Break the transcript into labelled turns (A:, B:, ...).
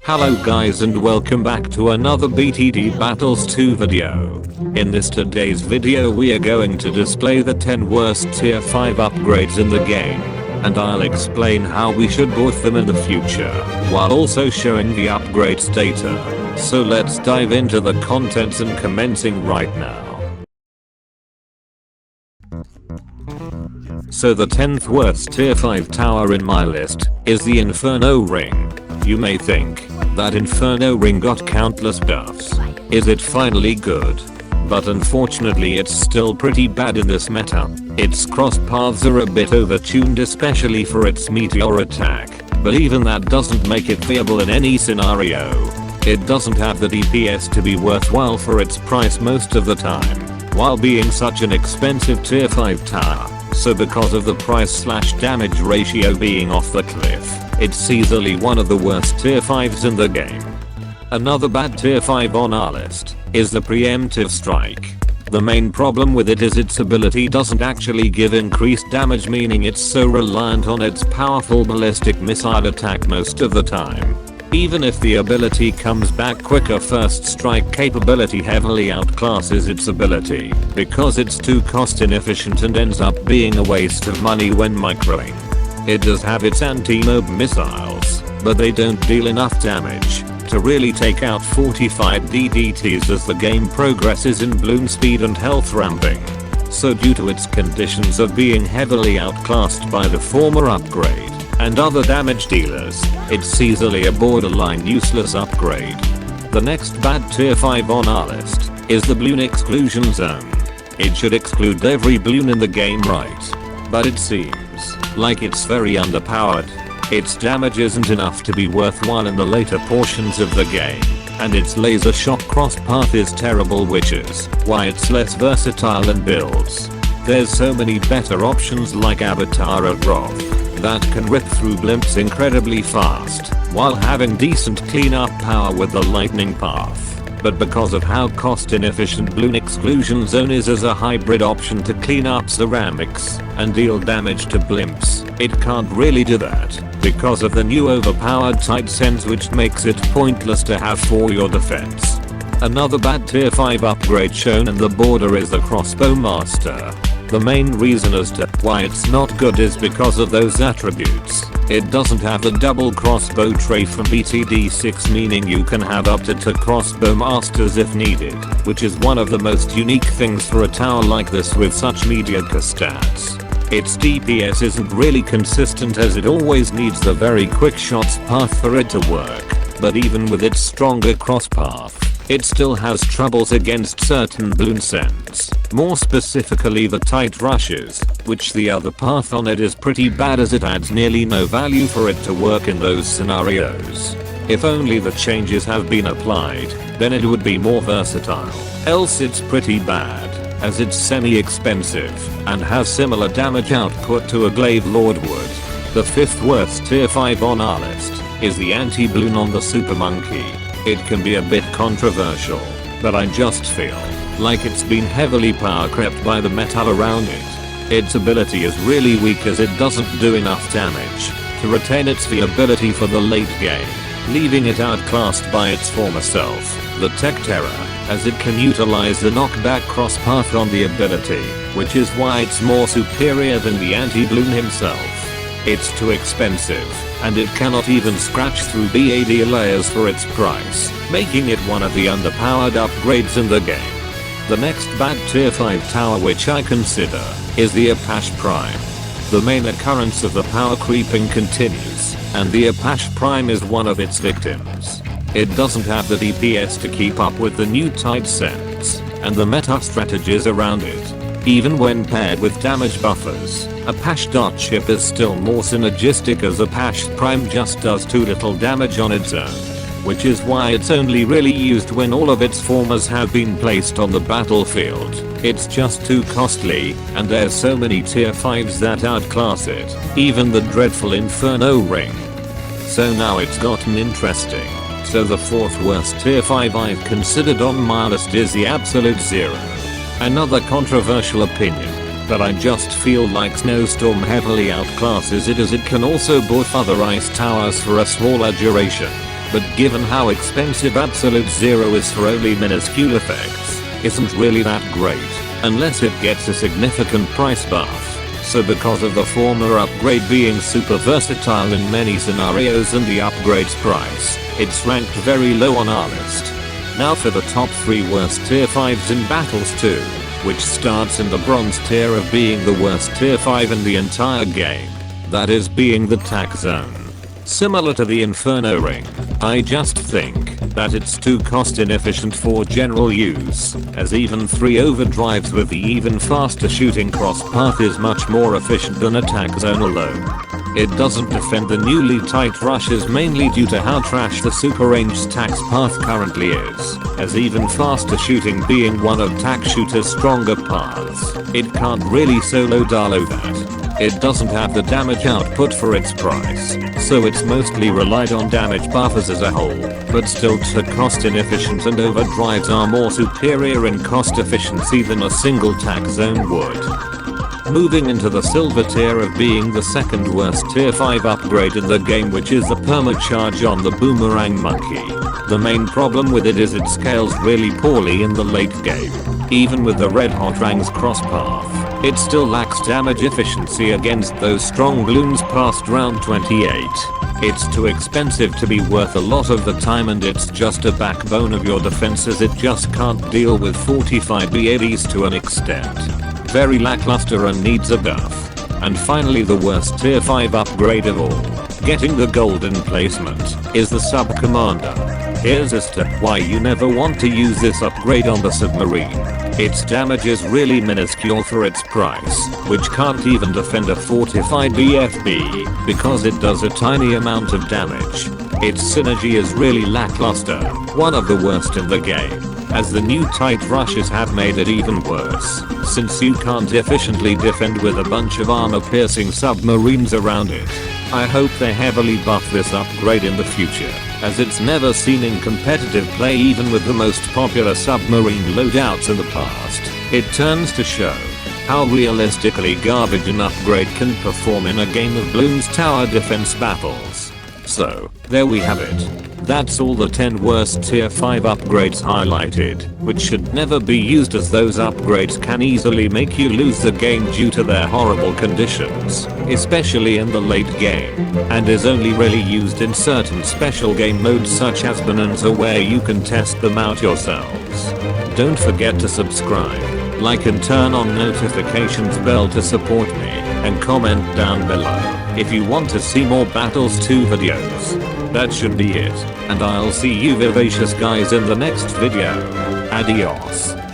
A: Hello guys and welcome back to another BTD Battles 2 video. In today's video we are going to display the 10 worst tier 5 upgrades in the game. And I'll explain how we should boost them in the future, while also showing the upgrades data. So let's dive into the contents and commencing right now. So the 10th worst tier 5 tower in my list is the Inferno ring. You may think that Inferno ring got countless buffs. Is it finally good? But unfortunately it's still pretty bad in this meta. Its cross paths are a bit overtuned, especially for its meteor attack, but even that doesn't make it viable in any scenario. It doesn't have the DPS to be worthwhile for its price most of the time, while being such an expensive tier 5 tower. So because of the price/damage ratio being off the cliff, it's easily one of the worst tier 5s in the game. Another bad tier 5 on our list is the Preemptive strike. The main problem with it is its ability doesn't actually give increased damage, meaning it's so reliant on its powerful ballistic missile attack most of the time. Even if the ability comes back quicker, first strike capability heavily outclasses its ability because it's too cost inefficient and ends up being a waste of money when microing. It does have its anti-mob missiles, but they don't deal enough damage to really take out 45 DDTs as the game progresses in bloon speed and health ramping. So due to its conditions of being heavily outclassed by the former upgrade and other damage dealers, it's easily a borderline useless upgrade. The next bad tier 5 on our list is the bloon exclusion zone. It should exclude every bloon in the game, right? But it seems like it's very underpowered. Its damage isn't enough to be worthwhile in the later portions of the game, and its laser shot cross path is terrible, which is why it's less versatile in builds. There's so many better options like Avatar of Wrath that can rip through blimps incredibly fast while having decent cleanup power with the lightning path. But because of how cost inefficient bloon exclusion zone is as a hybrid option to clean up ceramics and deal damage to blimps, it can't really do that because of the new overpowered tight sense, which makes it pointless to have for your defense. Another bad tier 5 upgrade shown in the border is the Crossbow Master. The main reason as to why it's not good is because of those attributes. It doesn't have the double crossbow tray from btd6, meaning you can have up to 2 crossbow masters if needed, which is one of the most unique things for a tower like this with such mediocre stats. Its DPS isn't really consistent as it always needs the very quick shots path for it to work, but even with its stronger cross path, it still has troubles against certain bloon scents, more specifically the tight rushes, which the other path on it is pretty bad as it adds nearly no value for it to work in those scenarios. If only the changes have been applied, then it would be more versatile, else it's pretty bad, as it's semi-expensive and has similar damage output to a glaive lord would. The 5th worst tier 5 on our list is the Anti-bloon on the super monkey. It can be a bit controversial, but I just feel like it's been heavily power crept by the meta around it. Its ability is really weak as it doesn't do enough damage to retain its viability for the late game, leaving it outclassed by its former self, the Tech Terror, as it can utilize the knockback cross path on the ability, which is why it's more superior than the Anti-bloon himself. It's too expensive, and it cannot even scratch through BAD layers for its price, making it one of the underpowered upgrades in the game. The next bad tier 5 tower which I consider is the Apache Prime. The main occurrence of the power creeping continues, and the Apache Prime is one of its victims. It doesn't have the DPS to keep up with the new tight sense and the meta strategies around it. Even when paired with damage buffers, Apache Ship is still more synergistic as Apache Prime just does too little damage on its own, which is why it's only really used when all of its formers have been placed on the battlefield. It's just too costly, and there's so many tier 5s that outclass it, even the dreadful Inferno ring. So now it's gotten interesting. So the 4th worst tier 5 I've considered on my list is the Absolute Zero. Another controversial opinion, but I just feel like Snowstorm heavily outclasses it as it can also buff other ice towers for a smaller duration. but given how expensive Absolute Zero is for only minuscule effects, isn't really that great, unless it gets a significant price buff. So because of the former upgrade being super versatile in many scenarios and the upgrade's price, it's ranked very low on our list. Now for the top 3 worst tier 5s in Battles 2, which starts in the bronze tier of being the worst tier 5 in the entire game. That is being the Tack zone. Similar to the Inferno ring, I just think that it's too cost inefficient for general use, as even 3 overdrives with the even faster shooting cross path is much more efficient than a Tack zone alone. It doesn't defend the newly tight rushes mainly due to how trash the super ranged Tack's path currently is, as even faster shooting being one of Tack shooter's stronger paths, it can't really solo Dalo that. It doesn't have the damage output for its price, so it's mostly relied on damage buffers as a whole, but still too cost inefficient and overdrives are more superior in cost efficiency than a single Tack zone would. Moving into the silver tier of being the second worst tier 5 upgrade in the game, which is the Perma charge on the Boomerang Monkey. The main problem with it is it scales really poorly in the late game. Even with the red hot Rang's cross path, it still lacks damage efficiency against those strong Bloons past round 28. It's too expensive to be worth a lot of the time, and it's just a backbone of your defenses. It just can't deal with 45 BADs to an extent. Very lackluster and needs a buff. And finally, the worst tier 5 upgrade of all, getting the golden placement, is the Sub Commander. Here's as to why you never want to use this upgrade on the submarine. Its damage is really minuscule for its price, which can't even defend a fortified BFB, because it does a tiny amount of damage. Its synergy is really lackluster, one of the worst in the game, as the new tight rushes have made it even worse, since you can't efficiently defend with a bunch of armor-piercing submarines around it. I hope they heavily buff this upgrade in the future, as it's never seen in competitive play even with the most popular submarine loadouts in the past. It turns to show how realistically garbage an upgrade can perform in a game of Bloons tower defense battles. So, there we have it. That's all the 10 worst tier 5 upgrades highlighted, which should never be used, as those upgrades can easily make you lose the game due to their horrible conditions, especially in the late game, and is only really used in certain special game modes such as Bonanza, where you can test them out yourselves. Don't forget to subscribe, like and turn on notifications bell to support me, and comment down below if you want to see more Battles 2 videos. That should be it, and I'll see you vivacious guys in the next video. Adios.